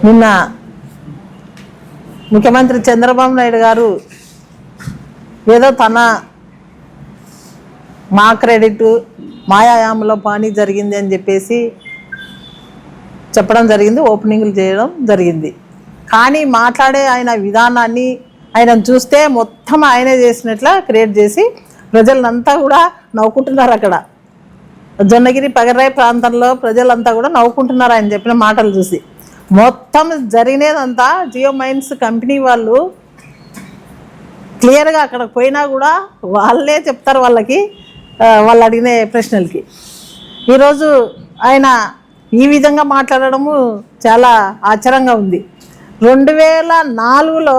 నిన్న ముఖ్యమంత్రి చంద్రబాబు నాయుడు గారు ఏదో తన మా క్రెడిట్ మాయాయామంలో పని జరిగింది అని చెప్పేసి చెప్పడం జరిగింది, ఓపెనింగ్లు చేయడం జరిగింది. కానీ మాట్లాడే ఆయన విధానాన్ని ఆయన చూస్తే మొత్తం ఆయనే చేసినట్లా క్రియేట్ చేసి ప్రజలంతా కూడా నవ్వుకుంటున్నారు. అక్కడ జొన్నగిరి పగర్రాయి ప్రాంతంలో ప్రజలంతా కూడా నవ్వుకుంటున్నారు ఆయన చెప్పిన మాటలు చూసి. మొత్తం జరిగినదంతా జియో మైన్స్ కంపెనీ వాళ్ళు క్లియర్గా అక్కడికి పోయినా కూడా వాళ్ళే చెప్తారు వాళ్ళు అడిగిన ప్రశ్నలకి. ఈరోజు ఆయన ఈ విధంగా మాట్లాడడము చాలా ఆశ్చర్యంగా ఉంది. 2004లో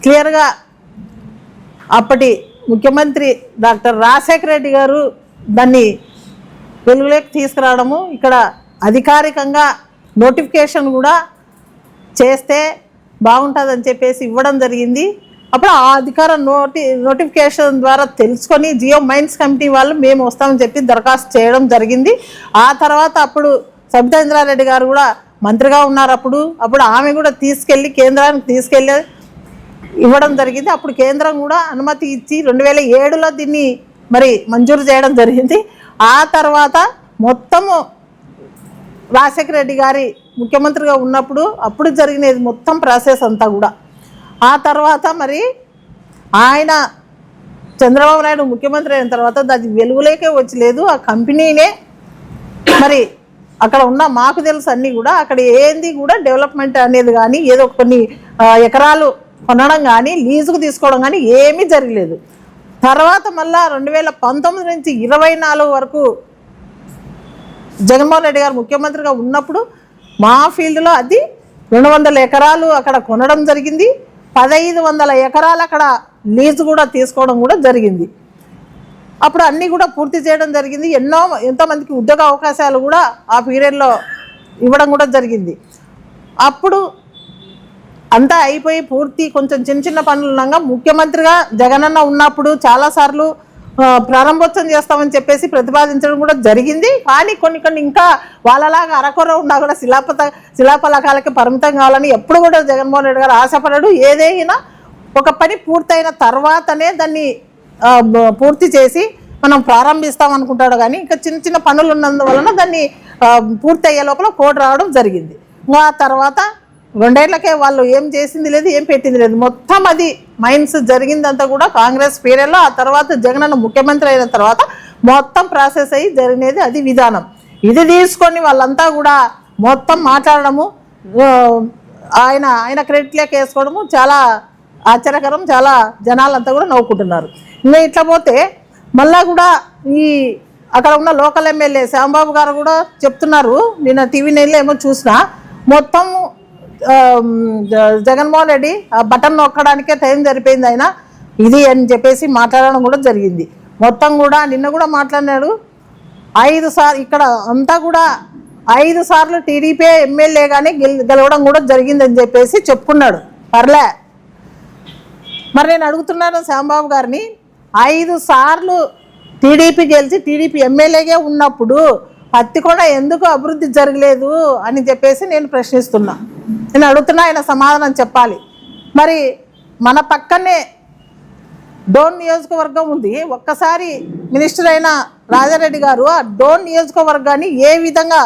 క్లియర్గా అప్పటి ముఖ్యమంత్రి డాక్టర్ రాజశేఖర రెడ్డి గారు దాన్ని వెలుగులోకి తీసుకురావడము, ఇక్కడ అధికారికంగా నోటిఫికేషన్ కూడా చేస్తే బాగుంటుందని చెప్పేసి ఇవ్వడం జరిగింది. అప్పుడు ఆ అధికార నోటిఫికేషన్ ద్వారా తెలుసుకొని జియో మైన్స్ కంపెనీ వాళ్ళు మేము వస్తామని చెప్పి దరఖాస్తు చేయడం జరిగింది. ఆ తర్వాత అప్పుడు సబితా ఇంద్రారెడ్డి గారు కూడా మంత్రిగా ఉన్నారు. అప్పుడు ఆమె కూడా కేంద్రానికి తీసుకెళ్ళి ఇవ్వడం జరిగింది. అప్పుడు కేంద్రం కూడా అనుమతి ఇచ్చి 2007లో దీన్ని మరి మంజూరు చేయడం జరిగింది. ఆ తర్వాత మొత్తము రాజశేఖర రెడ్డి గారి ముఖ్యమంత్రిగా ఉన్నప్పుడు అప్పుడు జరిగినది మొత్తం ప్రాసెస్ అంతా కూడా. ఆ తర్వాత మరి ఆయన చంద్రబాబు నాయుడు ముఖ్యమంత్రి అయిన తర్వాత అది వెలుగులేకే వచ్చలేదు. ఆ కంపెనీనే మరి అక్కడ ఉన్న మాకు తెలుసు అన్నీ కూడా అక్కడ ఏంది కూడా డెవలప్మెంట్ అనేది కానీ ఏదో కొన్ని ఎకరాలు కొనడం కానీ లీజుకు తీసుకోవడం కానీ ఏమీ జరగలేదు. తర్వాత మళ్ళా 2019 నుంచి 24 వరకు జగన్మోహన్ రెడ్డి గారు ముఖ్యమంత్రిగా ఉన్నప్పుడు మా ఫీల్డ్లో అది 200 ఎకరాలు అక్కడ కొనడం జరిగింది. 1500 ఎకరాలు అక్కడ లీజు కూడా తీసుకోవడం కూడా జరిగింది. అప్పుడు అన్నీ కూడా పూర్తి చేయడం జరిగింది. ఎంతోమందికి ఉద్యోగ అవకాశాలు కూడా ఆ పీరియడ్లో ఇవ్వడం కూడా జరిగింది. అప్పుడు అంతా అయిపోయి పూర్తి కొంచెం చిన్న పనులు ఉండగా ముఖ్యమంత్రిగా జగనన్న ఉన్నప్పుడు చాలాసార్లు ప్రారంభోత్సవం చేస్తామని చెప్పేసి ప్రతిపాదించడం కూడా జరిగింది. కానీ కొన్ని ఇంకా వాళ్ళలాగా అరకొర ఉన్నా కూడా శిలాఫలకాలకి పరిమితం కావాలని ఎప్పుడు కూడా జగన్మోహన్ రెడ్డి గారు ఆశపడడు. ఏదైనా ఒక పని పూర్తయిన తర్వాతనే దాన్ని పూర్తి చేసి మనం ప్రారంభిస్తాం అనుకుంటాడు. కానీ ఇంకా చిన్న పనులు ఉన్నందువలన దాన్ని పూర్తి అయ్యే లోపల కోడ్ రావడం జరిగింది. ఆ తర్వాత 2 ఏళ్లకే వాళ్ళు ఏం చేసింది లేదు, ఏం పెట్టింది లేదు. మొత్తం అది మైన్స్ జరిగిందంతా కూడా కాంగ్రెస్ పీరియడ్లో. ఆ తర్వాత జగనన్న ముఖ్యమంత్రి అయిన తర్వాత మొత్తం ప్రాసెస్ అయ్యి జరిగినది అది విధానం. ఇది తీసుకొని వాళ్ళంతా కూడా మొత్తం మాట్లాడడము, ఆయన క్రెడిట్లోకి వేసుకోవడము చాలా ఆశ్చర్యకరం. చాలా జనాలంతా కూడా నవ్వుకుంటున్నారు. ఇంకా ఇట్లా పోతే మళ్ళా కూడా అక్కడ ఉన్న లోకల్ ఎమ్మెల్యే శ్యాంబాబు గారు కూడా చెప్తున్నారు. నిన్న టీవీ నైన్లో ఏమో చూసినా మొత్తం జగన్మోహన్ రెడ్డి ఆ బటన్ నొక్కడానికే టైం సరిపోయింది ఆయన ఇది అని చెప్పేసి మాట్లాడడం కూడా జరిగింది. మొత్తం కూడా నిన్న కూడా మాట్లాడినాడు. 5 సార్లు ఇక్కడ అంతా కూడా 5 సార్లు టీడీపీ ఎమ్మెల్యేగానే గెలవడం కూడా జరిగిందని చెప్పేసి చెప్పుకున్నాడు. పర్లే. మరి నేను అడుగుతున్నాను శ్యాంబాబు గారిని, 5 సార్లు టీడీపీ గెలిచి టీడీపీ ఎమ్మెల్యేగా ఉన్నప్పుడు పత్తికొండ ఎందుకు అభివృద్ధి జరగలేదు అని చెప్పేసి నేను ప్రశ్నిస్తున్నా. నేను అడుగుతున్నా, ఆయన సమాధానం చెప్పాలి. మరి మన పక్కనే డోన్ నియోజకవర్గం ఉంది. ఒక్కసారి మినిస్టర్ అయిన రాజారెడ్డి గారు ఆ డోన్ నియోజకవర్గాన్ని ఏ విధంగా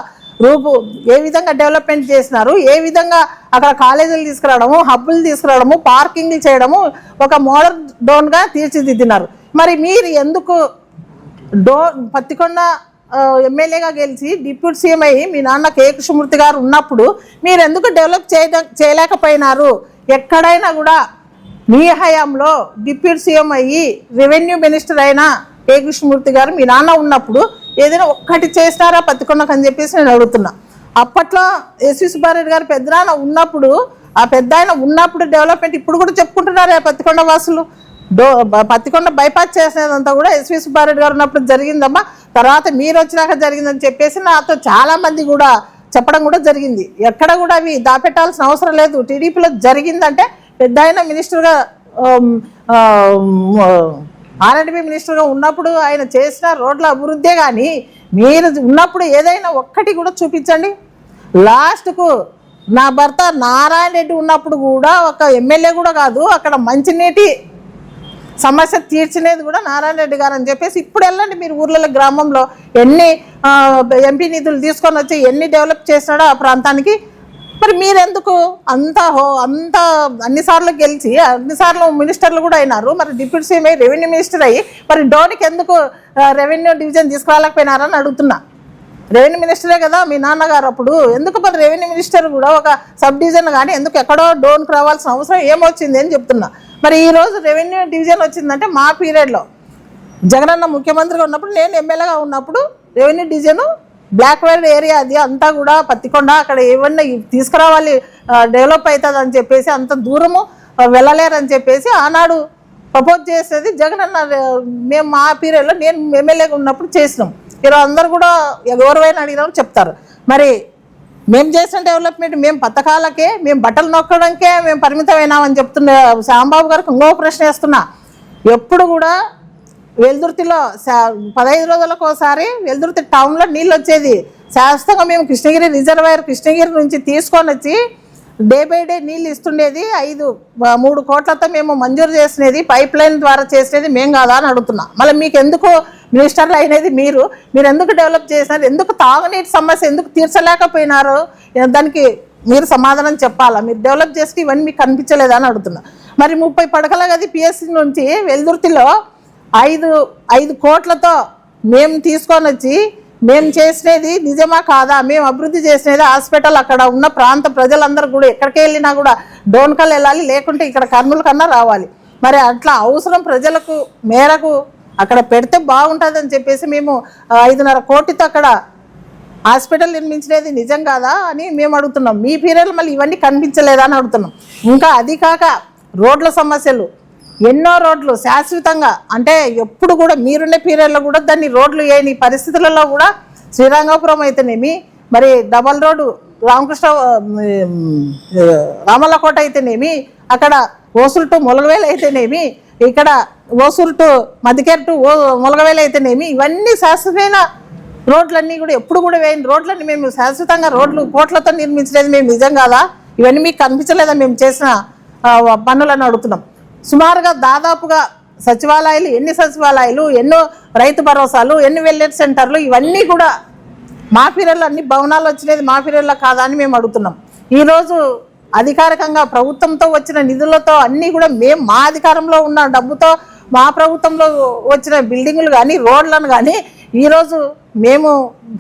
డెవలప్మెంట్ చేసినారు, ఏ విధంగా అక్కడ కాలేజీలు తీసుకురావడము, హబ్బులు తీసుకురావడము, పార్కింగ్లు చేయడము, ఒక మోడల్ డోన్గా తీర్చిదిద్దినారు. మరి మీరు ఎందుకు పత్తికొండ ఎమ్మెల్యేగా గెలిచి డిప్యూటీ సీఎం అయ్యి మీ నాన్న కే కృష్ణమూర్తి గారు ఉన్నప్పుడు మీరు ఎందుకు డెవలప్ చేయలేకపోయినారు? ఎక్కడైనా కూడా మీ హయాంలో డిప్యూటీ సీఎం అయ్యి రెవెన్యూ మినిస్టర్ అయిన కే కృష్ణమూర్తి గారు మీ నాన్న ఉన్నప్పుడు ఏదైనా ఒక్కటి చేస్తారా పత్తికొండకు అని చెప్పేసి నేను అడుగుతున్నా. అప్పట్లో ఎస్వి సుబ్బారెడ్డి గారు పెద్దనాన్న ఉన్నప్పుడు, ఆ పెద్ద ఆయన ఉన్నప్పుడు డెవలప్మెంట్ ఇప్పుడు కూడా చెప్పుకుంటున్నారు ఆ పత్తికొండ వాసులు. పత్తికొండ బైపాస్ చేసినదంతా కూడా ఎస్వి సుబ్బారెడ్డి గారు ఉన్నప్పుడు జరిగిందమ్మా, తర్వాత మీరు వచ్చినాక జరిగిందని చెప్పేసి నాతో చాలామంది కూడా చెప్పడం కూడా జరిగింది. ఎక్కడ కూడా అవి దాపెట్టాల్సిన అవసరం లేదు. టీడీపీలో జరిగిందంటే పెద్ద ఆయన మినిస్టర్గా ఆర్ఎండ్బి మినిస్టర్గా ఉన్నప్పుడు ఆయన చేసిన రోడ్ల అభివృద్ధే కానీ మీరు ఉన్నప్పుడు ఏదైనా ఒక్కటి కూడా చూపించండి. లాస్ట్కు నా భర్త నారాయణ రెడ్డి ఉన్నప్పుడు కూడా ఒక ఎమ్మెల్యే కూడా కాదు, అక్కడ మంచినీటి సమస్య తీర్చినది కూడా నారాయణ రెడ్డి గారు అని చెప్పేసి ఇప్పుడు వెళ్ళండి మీరు ఊర్లలో గ్రామంలో ఎన్ని ఎంపీ నిధులు తీసుకొని వచ్చి ఎన్ని డెవలప్ చేసినాడో ఆ ప్రాంతానికి. మరి మీరెందుకు అంత అన్నిసార్లు గెలిచి అన్నిసార్లు మినిస్టర్లు కూడా అయినారు, మరి డిప్యూటీ సీఎం అయ్యి రెవెన్యూ మినిస్టర్ అయ్యి మరి డోనికి ఎందుకు రెవెన్యూ డివిజన్ తీసుకురాలేకపోయినారని అడుగుతున్నా. రెవెన్యూ మినిస్టరే కదా మీ నాన్నగారు, అప్పుడు ఎందుకు మరి రెవెన్యూ మినిస్టర్ కూడా ఒక సబ్ డివిజన్ కానీ ఎందుకు ఎక్కడో డోన్కి రావాల్సిన అవసరం ఏమొచ్చింది అని చెప్తున్నా. మరి ఈరోజు రెవెన్యూ డివిజన్ వచ్చిందంటే మా పీరియడ్లో జగనన్న ముఖ్యమంత్రిగా ఉన్నప్పుడు, నేను ఎమ్మెల్యేగా ఉన్నప్పుడు revenue division block wild area అది అంతా కూడా పత్తికొండ, అక్కడ ఏమన్నా తీసుకురావాలి డెవలప్ అవుతుంది అని చెప్పేసి అంత దూరము వెళ్ళలేరని చెప్పేసి ఆనాడు ప్రపోజ్ చేసేది జగనన్న. మేము మా పీరియడ్లో నేను ఎమ్మెల్యేగా ఉన్నప్పుడు చేసినాం. ఈరోజు అందరు కూడా ఎవరైనా అడిగినామని చెప్తారు. మరి మేము చేసిన డెవలప్మెంట్ మేము పథకాలకే, మేము బట్టలు నొక్కడానికే మేము పరిమితమైనామని చెప్తున్న శ్యాంబాబు గారికి ఇంకో ప్రశ్న వేస్తున్నా. ఎప్పుడు కూడా వెల్దుర్తిలో 15 రోజులకు ఒకసారి వెల్దుర్తి టౌన్లో నీళ్ళు వచ్చేది. శాశ్వతంగా మేము కృష్ణగిరి రిజర్వాయర్ కృష్ణగిరి నుంచి తీసుకొని వచ్చి డే బై డే నీళ్ళు ఇస్తుండేది. 3 కోట్లతో మేము మంజూరు చేసినది, పైప్ లైన్ ద్వారా చేసినది మేము కాదా అని అడుగుతున్నా. మళ్ళీ మీకు ఎందుకు మినిస్టర్లు అయినది మీరు ఎందుకు డెవలప్ చేసినారు, ఎందుకు తాగునీటి సమస్య ఎందుకు తీర్చలేకపోయినారు, దానికి మీరు సమాధానం చెప్పాలా. మీరు డెవలప్ చేస్తే ఇవన్నీ మీకు కనిపించలేదా అని అడుగుతున్నా. మరి 30 పడకల గది పిఎస్సి నుంచి వెల్దుర్తిలో 5 కోట్లతో మేము తీసుకొని వచ్చి మేము చేసినది నిజమా కాదా, మేము అభివృద్ధి చేసినది హాస్పిటల్ అక్కడ ఉన్న ప్రాంత ప్రజలందరూ కూడా ఎక్కడికి వెళ్ళినా కూడా డోన్కల్ వెళ్ళాలి, లేకుంటే ఇక్కడ కర్నూలు కన్నా రావాలి. మరి అట్లా అవసరం ప్రజలకు మేరకు అక్కడ పెడితే బాగుంటుందని చెప్పేసి మేము 5.5 కోటితో అక్కడ హాస్పిటల్ నిర్మించినది నిజం కాదా అని మేము అడుగుతున్నాం. మీ పీరియడ్లో మళ్ళీ ఇవన్నీ కనిపించలేదా అని అడుగుతున్నాం. ఇంకా అది కాక రోడ్ల సమస్యలు, ఎన్నో రోడ్లు శాశ్వతంగా అంటే ఎప్పుడు కూడా మీరున్న పీరియడ్లో కూడా దాన్ని రోడ్లు వేయని పరిస్థితులలో కూడా శ్రీరంగపురం అయితేనేమి, మరి డబల్ రోడ్డు రామల్లకోట అయితేనేమి, అక్కడ ఓసులు టు ములగవేలు అయితేనేమి, ఇక్కడ ఓసూరు టు మధ్యకేర్ టు ములగవేలు అయితేనేమి, ఇవన్నీ శాశ్వతమైన రోడ్లన్నీ కూడా ఎప్పుడు కూడా వేయని రోడ్లన్నీ మేము శాశ్వతంగా రోడ్లు కోట్లతో నిర్మించలేదు మేము నిజం కాదా, ఇవన్నీ మీకు కనిపించలేదా మేము చేసిన పనులను అడుగుతున్నాం. సుమారుగా దాదాపుగా సచివాలయాలు, ఎన్ని సచివాలయాలు, ఎన్నో రైతు భరోసాలు, ఎన్ని వెల్నెస్ సెంటర్లు, ఇవన్నీ కూడా మా పీరియడ్లో అన్ని భవనాలు వచ్చినది మా పీరియడ్లో కాదా అని మేము అడుగుతున్నాం. ఈరోజు అధికారికంగా ప్రభుత్వంతో వచ్చిన నిధులతో అన్నీ కూడా మేము మా అధికారంలో ఉన్న డబ్బుతో మా ప్రభుత్వంలో వచ్చిన బిల్డింగులు కానీ రోడ్లను కానీ ఈరోజు మేము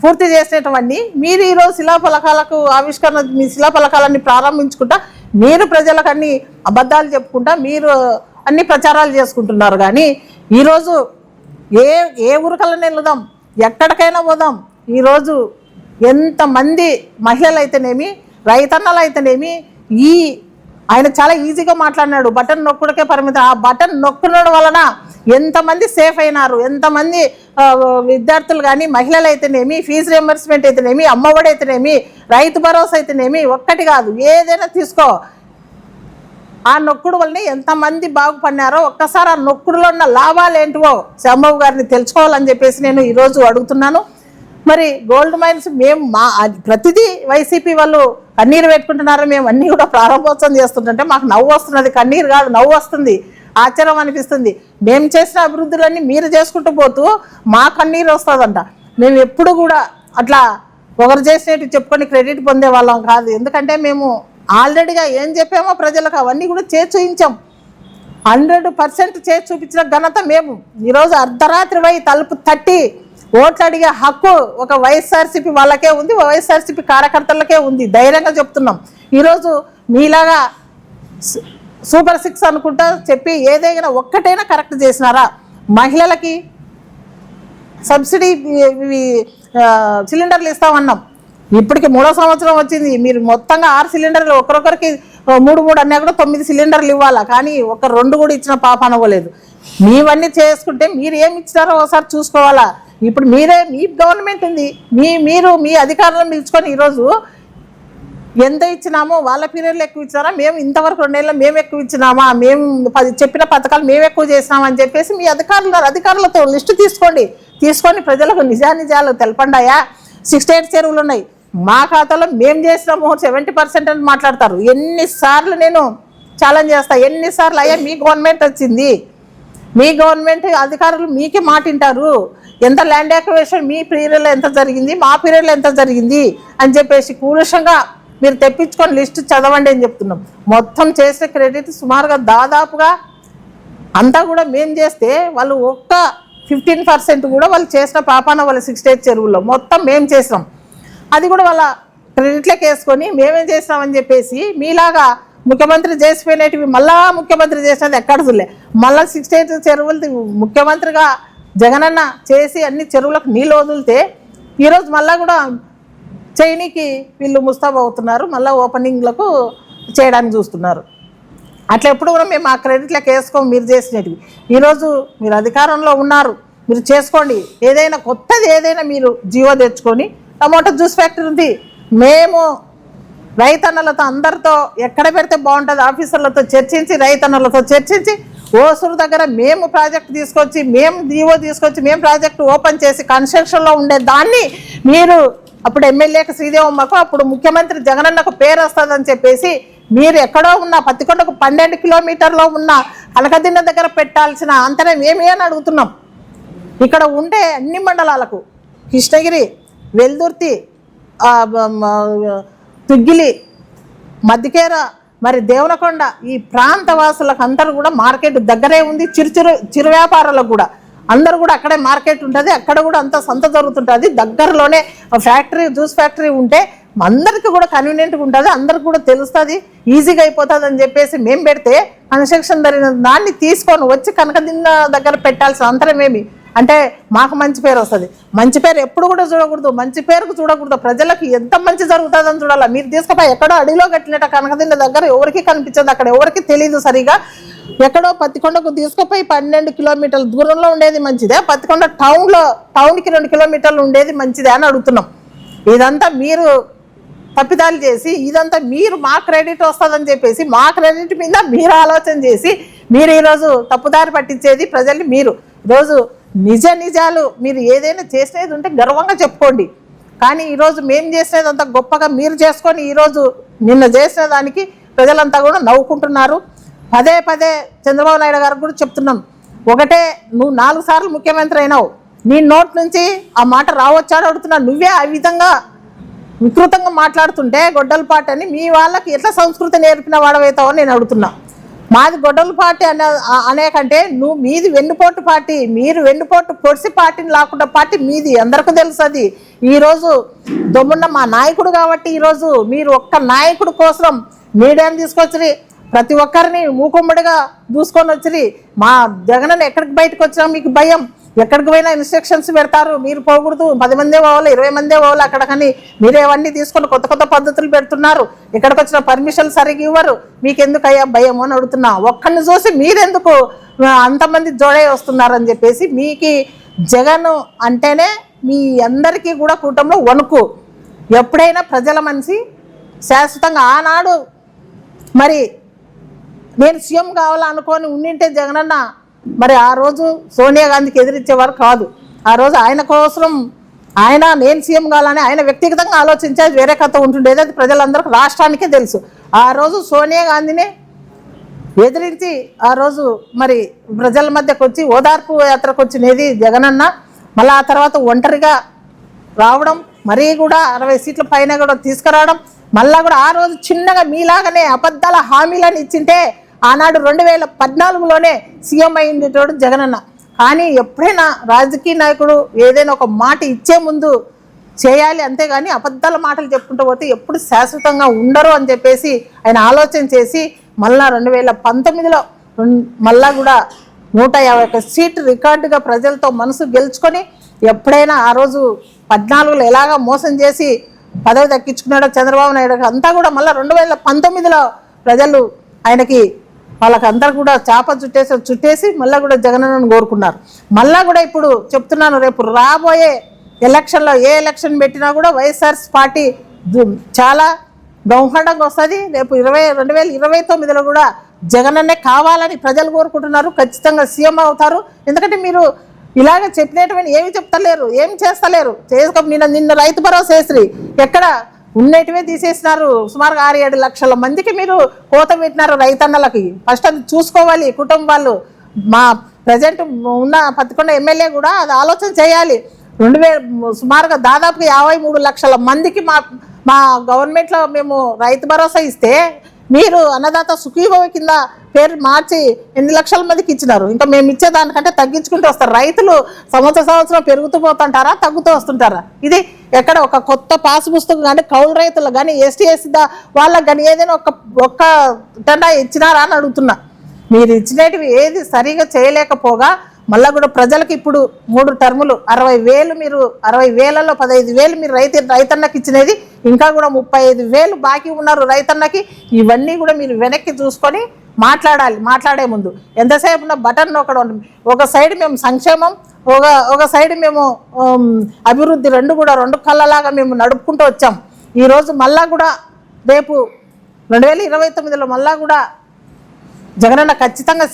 పూర్తి చేసేటవన్నీ మీరు ఈరోజు శిలాఫలకాలకు ఆవిష్కరణ మీ శిలాఫలకాలన్నీ ప్రారంభించుకుంటా మీరు ప్రజలకు అన్ని అబద్ధాలు చెప్పుకుంటా మీరు అన్ని ప్రచారాలు చేసుకుంటున్నారు. కానీ ఈరోజు ఏ ఊరికల్లా వెళ్దాం, ఎక్కడికైనా పోదాం, ఈరోజు ఎంతమంది మహిళలు అయితేనేమి రైతన్నలు అయితేనేమి ఆయన చాలా ఈజీగా మాట్లాడినాడు, బటన్ నొక్కుడికే పరిమితం. ఆ బటన్ నొక్కడం వలన ఎంతమంది సేఫ్ అయినారు, ఎంతమంది విద్యార్థులు కానీ మహిళలు అయితేనేమి, ఫీజు రియంబర్స్మెంట్ అయితేనేమి, అమ్మఒడి అయితేనేమి, రైతు భరోసా అయితేనేమి, ఒక్కటి కాదు ఏదైనా తీసుకో, ఆ నొక్కుడు వల్లనే ఎంతమంది బాగుపడినారో ఒక్కసారి ఆ నొక్కుడులో ఉన్న లాభాలు ఏంటివో శ్యాంబాబు గారిని తెలుసుకోవాలని చెప్పేసి నేను ఈరోజు అడుగుతున్నాను. మరి గోల్డ్ మైన్స్ మేము ప్రతిదీ వైసీపీ వాళ్ళు కన్నీరు పెట్టుకుంటున్నారు, మేము అన్నీ కూడా ప్రారంభోత్సవం చేస్తుంటే మాకు నవ్వు వస్తున్నది, కన్నీరు కాదు నవ్వు వస్తుంది, ఆశ్చర్యం అనిపిస్తుంది. మేము చేసిన అభివృద్ధులన్నీ మీరు చేసుకుంటూ పోతూ మా కన్నీరు వస్తుందంట. మేము ఎప్పుడు కూడా అట్లా ఒకరు చేసినట్టు చెప్పుకొని క్రెడిట్ పొందే వాళ్ళం కాదు. ఎందుకంటే మేము ఆల్రెడీగా ఏం చెప్పామో ప్రజలకు అవన్నీ కూడా చేసి చూపించాం. 100% చేసి చూపించిన ఘనత మేము. ఈరోజు అర్ధరాత్రి పోయి తలుపు తట్టి ఓట్లు అడిగే హక్కు ఒక వైఎస్ఆర్సీపీ వాళ్ళకే ఉంది, వైఎస్ఆర్సీపీ కార్యకర్తలకే ఉంది. ధైర్యంగా చెప్తున్నాం. ఈరోజు మీలాగా సూపర్ 6 అనుకుంటా చెప్పి ఏదైనా ఒక్కటైనా కరెక్ట్ చేసినారా? మహిళలకి సబ్సిడీ సిలిండర్లు ఇస్తామన్నాం, ఇప్పటికి 3వ సంవత్సరం వచ్చింది. మీరు మొత్తంగా 6 సిలిండర్లు ఒకరొకరికి 3 అన్నా కూడా 9 సిలిండర్లు ఇవ్వాలా, కానీ ఒక 2 కూడా ఇచ్చిన పాప అనవ్వలేదు. మీవన్నీ చేసుకుంటే మీరు ఏమి ఇచ్చినారో ఒకసారి చూసుకోవాలా. ఇప్పుడు మీ గవర్నమెంట్ ఉంది, మీరు మీ అధికారులను పిలుచుకొని ఈరోజు ఎంత ఇచ్చినామో వాళ్ళ పీరియడ్లో ఎక్కువ ఇచ్చినారా, మేము ఇంతవరకు 2 ఏళ్ళలో మేము ఎక్కువ ఇచ్చినామా, మేము చెప్పిన పథకాలు మేము ఎక్కువ చేసినామని చెప్పేసి మీ అధికారులతో లిస్టు తీసుకొని ప్రజలకు నిజాలు తెలపండాయా. 68 చెరువులు ఉన్నాయి, మా ఖాతాలో మేము చేసినాము 70% అని మాట్లాడతారు. ఎన్నిసార్లు నేను ఛాలెంజ్ చేస్తా, ఎన్నిసార్లు అయ్యా మీ గవర్నమెంట్ వచ్చింది, మీ గవర్నమెంట్ అధికారులు మీకే మాట వింటారు, ఎంత ల్యాండ్ యాక్విజిషన్ మీ పీరియడ్లో ఎంత జరిగింది, మా పీరియడ్లో ఎంత జరిగింది అని చెప్పేసి కూలషంగా మీరు తెప్పించుకొని లిస్టు చదవండి అని చెప్తున్నాం. మొత్తం చేసిన క్రెడిట్ సుమారుగా దాదాపుగా అంతా కూడా మేము చేస్తే వాళ్ళు ఒక్క 15% కూడా వాళ్ళు చేసిన పాపాన వాళ్ళ 68 చెరువుల్లో మొత్తం మేము చేసినాం. అది కూడా వాళ్ళ క్రెడిట్లోకి వేసుకొని మేమేం చేసినామని చెప్పేసి మీలాగా ముఖ్యమంత్రి చేసిపోయినవి మళ్ళా ముఖ్యమంత్రి చేసినది ఎక్కడ చూడలే. మళ్ళీ 68 చెరువులు ముఖ్యమంత్రిగా జగనన్న చేసి అన్ని చెరువులకు నీళ్ళు వదిలితే ఈరోజు మళ్ళీ కూడా చైనీకి వీళ్ళు ముస్తాబు అవుతున్నారు, మళ్ళీ ఓపెనింగ్లకు చేయడానికి చూస్తున్నారు. అట్లా ఎప్పుడు కూడా మేము ఆ క్రెడిట్లకు వేసుకోము మీరు చేసినవి. ఈరోజు మీరు అధికారంలో ఉన్నారు, మీరు చేసుకోండి. ఏదైనా కొత్తది ఏదైనా మీరు జీవో తెచ్చుకొని టమాటో జ్యూస్ ఫ్యాక్టరీ ఉంది, మేము రైతన్నలతో అందరితో ఎక్కడ పెడితే బాగుంటుంది ఆఫీసర్లతో చర్చించి రైతన్నలతో చర్చించి ఓసూరు దగ్గర మేము ప్రాజెక్ట్ తీసుకొచ్చి మేము జీవో తీసుకొచ్చి మేము ప్రాజెక్టు ఓపెన్ చేసి కన్స్ట్రక్షన్లో ఉండే దాన్ని మీరు అప్పుడు ఎమ్మెల్యేకి శ్రీదేవమ్మకు అప్పుడు ముఖ్యమంత్రి జగనన్నకు పేరు వస్తుందని చెప్పేసి మీరు ఎక్కడో ఉన్న పత్తికొండకు 12 కిలోమీటర్లో ఉన్న కనకదిన్న దగ్గర పెట్టాల్సిన అంతరం ఏమి అని అడుగుతున్నాం. ఇక్కడ ఉండే అన్ని మండలాలకు కృష్ణగిరి, వెల్దుర్తి, తుగ్గిలి, మద్దికేర, మరి దేవనకొండ ఈ ప్రాంత వాసులకు అందరూ కూడా మార్కెట్ దగ్గరే ఉంది. చిరు వ్యాపారాలకు కూడా అందరూ కూడా అక్కడే మార్కెట్ ఉంటుంది, అక్కడ కూడా అంతా సంత జరుగుతుంటుంది. దగ్గరలోనే ఫ్యాక్టరీ జ్యూస్ ఫ్యాక్టరీ ఉంటే అందరికీ కూడా కన్వీనియంట్గా ఉంటుంది, అందరికి కూడా తెలుస్తుంది, ఈజీగా అయిపోతుంది అని చెప్పేసి మేము పెడితే కన్స్ట్రక్షన్ జరిగిన దాన్ని తీసుకొని వచ్చి కనకదిన్న దగ్గర పెట్టాల్సిన అంతరం ఏమి అంటే మాకు మంచి పేరు వస్తుంది. మంచి పేరు ఎప్పుడు కూడా చూడకూడదు, మంచి పేరుకు చూడకూడదు, ప్రజలకు ఎంత మంచి జరుగుతుందని చూడాలి. మీరు తీసుకుపోయి ఎక్కడో అడిలో కట్టినట్టు కనకదిన్న దగ్గర ఎవరికి కనిపించదు, అక్కడ ఎవరికి తెలియదు సరిగా. ఎక్కడో పత్తికొండకు తీసుకుపోయి 12 కిలోమీటర్ల దూరంలో ఉండేది మంచిదే, పత్తికొండ టౌన్కి 2 కిలోమీటర్లు ఉండేది మంచిదే అని అడుగుతున్నాం. ఇదంతా మీరు తప్పిదాలు చేసి ఇదంతా మీరు మా క్రెడిట్ వస్తుందని చెప్పేసి మా క్రెడిట్ మీద మీరు ఆలోచన చేసి మీరు ఈరోజు తప్పుదారి పట్టించేది ప్రజల్ని. మీరు ఈరోజు నిజాలు మీరు ఏదైనా చేసేది ఉంటే గర్వంగా చెప్పుకోండి, కానీ ఈరోజు మేము చేసేది అంత గొప్పగా మీరు చేసుకొని ఈరోజు నిన్న చేసిన దానికి ప్రజలంతా కూడా నవ్వుకుంటున్నారు. పదే చంద్రబాబు నాయుడు గారికి కూడా చెప్తున్నాం, ఒకటే నువ్వు 4 సార్లు ముఖ్యమంత్రి అయినావు, నీ నోట్ నుంచి ఆ మాట రావచ్చాడు అడుగుతున్నా. నువ్వే ఆ విధంగా వికృతంగా మాట్లాడుతుంటే గొడ్డలపాటి అని మీ వాళ్ళకి ఎట్లా సంస్కృతి నేర్పిన వాడవైతావో నేను అడుగుతున్నా. మాది గొడ్డల పార్టీ అనే కంటే మీది వెన్నుపోటు పార్టీ, మీరు వెన్నుపోటు పొడిసి పార్టీని లాకుండా పార్టీ మీది అందరికీ తెలుసు. అది ఈరోజు దొమ్మున్న మా నాయకుడు కాబట్టి ఈరోజు మీరు ఒక్క నాయకుడు కోసం మీడియాని తీసుకొచ్చి ప్రతి ఒక్కరిని మూకుమ్మడిగా దూసుకొని వచ్చి మా జగనన్న ఎక్కడికి బయటకు వచ్చినా మీకు భయం, ఎక్కడికి పోయినా ఇన్స్ట్రక్షన్స్ పెడతారు, మీరు పోకూడదు, 10 మందే పోవాలి, 20 మందే పోవాలి అక్కడ, కానీ మీరేవన్నీ తీసుకొని కొత్త పద్ధతులు పెడుతున్నారు, ఇక్కడికి వచ్చిన పర్మిషన్ సరిగ్గా ఇవ్వరు, మీకెందుకు అయ్యా భయం అని అడుగుతున్నా. ఒక్కరిని చూసి మీరెందుకు అంతమంది జోడే వస్తున్నారని చెప్పేసి మీకు జగన్ అంటేనే మీ అందరికీ కూడా కూటమిలో వణుకు. ఎప్పుడైనా ప్రజల మనిషి శాశ్వతంగా ఆనాడు మరి నేను సీఎం కావాలనుకొని ఉండింటే జగనన్న మరి ఆ రోజు సోనియా గాంధీకి ఎదిరించేవారు కాదు. ఆ రోజు ఆయన కోసం నేను సీఎం కావాలని ఆయన వ్యక్తిగతంగా ఆలోచించేది వేరే కథ ఉంటుండేది, అది ప్రజలందరికీ రాష్ట్రానికే తెలుసు. ఆ రోజు సోనియా గాంధీని ఎదిరించి ఆ రోజు మరి ప్రజల మధ్యకు వచ్చి ఓదార్పు యాత్రకు వచ్చినది జగనన్న. మళ్ళీ ఆ తర్వాత ఒంటరిగా రావడం, మరీ కూడా 60 సీట్ల పైన కూడా తీసుకురావడం, మళ్ళీ కూడా ఆ రోజు చిన్నగా మీలాగానే అబద్ధాల హామీలను ఇచ్చింటే ఆనాడు 2014లోనే సీఎం అయిండేటోడు జగనన్న. కానీ ఎప్పుడైనా రాజకీయ నాయకుడు ఏదైనా ఒక మాట ఇచ్చే ముందు చేయాలి, అంతేగాని అబద్ధాల మాటలు చెప్పుకుంటూ పోతే ఎప్పుడు శాశ్వతంగా ఉండరు అని చెప్పేసి ఆయన ఆలోచన చేసి మళ్ళా 2019లో మళ్ళా కూడా 151 సీట్లు రికార్డుగా ప్రజలతో మనసు గెలుచుకొని ఎప్పుడైనా ఆ రోజు 14లో ఎలాగా మోసం చేసి పదవి దక్కించుకున్నాడో చంద్రబాబు నాయుడు అంతా కూడా మళ్ళీ 2019లో ప్రజలు ఆయనకి వాళ్ళకందరూ కూడా చాప చుట్టేసి మళ్ళీ కూడా జగనన్నను కోరుకున్నారు. మళ్ళీ కూడా ఇప్పుడు చెప్తున్నాను, రేపు రాబోయే ఎలక్షన్లో ఏ ఎలక్షన్ పెట్టినా కూడా వైఎస్ఆర్ పార్టీ చాలా బ్రహ్మాండంగా వస్తుంది. రేపు 2029లో కూడా జగనన్నే కావాలని ప్రజలు కోరుకుంటున్నారు. ఖచ్చితంగా సీఎం అవుతారు. ఎందుకంటే మీరు ఇలాగ చెప్పినటువంటి ఏమి చెప్తలేరు, ఏమి చేస్తలేరు. నిన్న రైతు భరోసా వేసి ఎక్కడ ఉన్నటివే తీసేసినారు. సుమారుగా 6-7 లక్షల మందికి మీరు కోత పెట్టినారు రైతన్నలకి. ఫస్ట్ అది చూసుకోవాలి కుటుంబాలు. మా ప్రజెంట్ ఉన్న 11 ఎమ్మెల్యే కూడా అది ఆలోచన చేయాలి. సుమారుగా దాదాపుగా 53 లక్షల మందికి మా గవర్నమెంట్లో మేము రైతు భరోసా ఇస్తే మీరు అన్నదాత సుఖీభవ కింద పేరు మార్చి 8 లక్షల మందికి ఇచ్చినారు. ఇంకా మేము ఇచ్చేదానికంటే తగ్గించుకుంటూ వస్తారు. రైతులు సంవత్సరం పెరుగుతూ పోతుంటారా, తగ్గుతూ వస్తుంటారా? ఇది ఎక్కడ ఒక కొత్త పాస్ పుస్తకం కానీ కౌలు రైతులకు కానీ ఎస్టీ వాళ్ళకి కానీ ఏదైనా ఒక్క టెండా ఇచ్చినారా అని అడుగుతున్నా. మీరు ఇచ్చినవి ఏది సరిగా చేయలేకపోగా మళ్ళీ కూడా ప్రజలకు ఇప్పుడు 3 టర్ములు 60,000, మీరు 60,000లో 15,000 మీరు రైతన్నకి ఇచ్చినది, ఇంకా కూడా 35,000 బాకీ ఉన్నారు రైతన్నకి. ఇవన్నీ కూడా మీరు వెనక్కి చూసుకొని మాట్లాడాలి. మాట్లాడే ముందు ఎంతసేపు ఉన్న బటన్ నొక్కడం. ఒక సైడ్ మేము సంక్షేమం, ఒక సైడ్ మేము అభివృద్ధి, రెండు కళ్ళలాగా మేము నడుపుకుంటూ వచ్చాం. ఈరోజు మళ్ళా కూడా రేపు 2029లో మళ్ళా కూడా జగనన్న ఖచ్చితంగా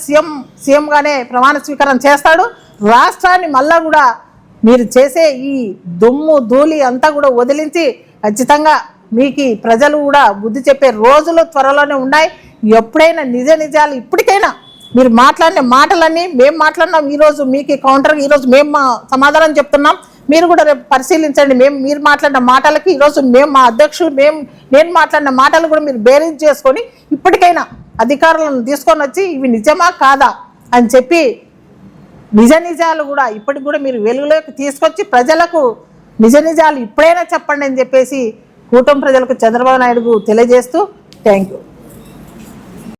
సీఎంగానే ప్రమాణ స్వీకారం చేస్తాడు. రాష్ట్రాన్ని మళ్ళా కూడా మీరు చేసే ఈ దుమ్ము ధూళి అంతా కూడా వదిలించి ఖచ్చితంగా మీకు ప్రజలు కూడా బుద్ధి చెప్పే రోజులు త్వరలోనే ఉన్నాయి. ఎప్పుడైనా నిజాలు ఇప్పటికైనా మీరు మాట్లాడిన మాటలన్నీ మేము మాట్లాడినాం. ఈరోజు మీకు కౌంటర్, ఈరోజు మేము సమాధానం చెప్తున్నాం. మీరు కూడా రేపు పరిశీలించండి. మీరు మాట్లాడిన మాటలకి ఈరోజు మా అధ్యక్షులు నేను మాట్లాడిన మాటలు కూడా మీరు బేరీజ్ చేసుకొని ఇప్పటికైనా అధికారులను తీసుకొని వచ్చి ఇవి నిజమా కాదా అని చెప్పి నిజాలు కూడా ఇప్పటికి కూడా మీరు వెలుగులోకి తీసుకొచ్చి ప్రజలకు నిజాలు ఇప్పుడైనా చెప్పండి అని చెప్పేసి కూటమి ప్రజలకు చంద్రబాబు నాయుడుకు తెలియజేస్తూ థ్యాంక్ యూ.